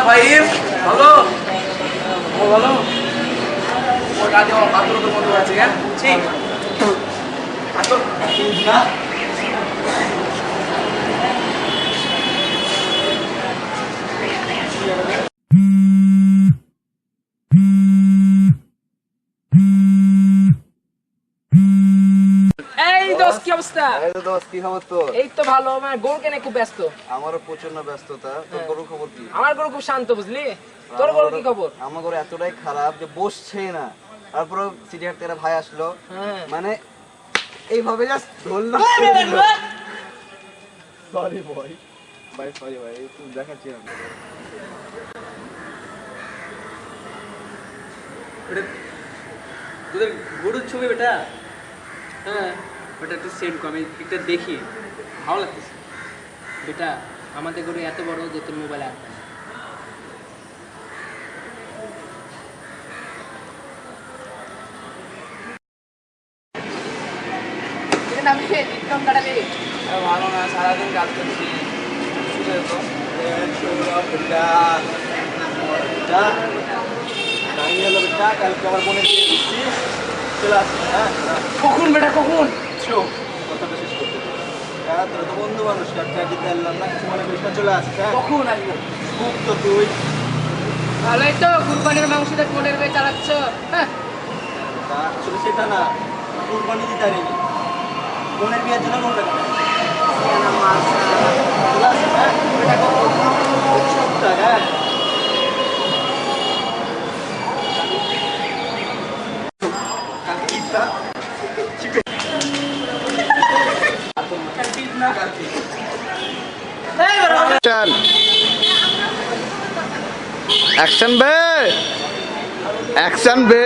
ফাহিম ভালো ও ভালো ওর কাজে আমার পাত্রদের মতো আছে কেন ঠিক পাত্র না এই দোস্ত কি অবস্থা? এই তো দোস্ত, কি খবর তোর? এই তো ভালো। মানে গরু কেনে খুব ব্যস্ত। আমারও প্রচন্ড ব্যস্ততা। তোর গরুর খবর কি? আমার গরু খুব শান্ত, বুঝলি? তোর গরু কি খবর? আমার গরু এতটাই খারাপ যে বসছেই না। তারপরে সিটি হাট থেকে ভাই আসলো, হ্যাঁ। মানে এইভাবে জাস্ট ধরলো। সরি ভাই, ভাই সরি ভাই, একটু দেখাচ্ছি আমি। তোদের গরুর ছবি বেটা? হ্যাঁ ওটা একটু সেন্ড কর, আমি একটা দেখি, ভালো লাগতেছে। বেটা আমাদের গরু এত বড় যে তোর মোবাইলে আসবে না। ভালো না সারাদিন কাজ করছি কালকে আমার বোনের বিয়ে দিচ্ছি, চলে আসছি। হ্যাঁ কখন বেটা কখন? কথাটা শেষ করতে দে। হ্যাঁ তোরা তো বন্ধু মানুষ, কাটটা দিতে পারলাম না, কিছু মনে করিস না, চলে আসছি। হ্যাঁ কখন আসবো? খুব তো তুই ভালোই তো, কুরবানির মাংসটা কোটের হয়ে চালাচ্ছ। হ্যাঁ তা আসলে সেটা না, কুরবানি দিতে পারিনি, বোনের বিয়ের জন্য লোনটা কাটে চলে আসছি। হ্যাঁ এটা কত সপ্তাহ? হ্যাঁ কালকে ঈদটা एक्शन बे एक्शन बे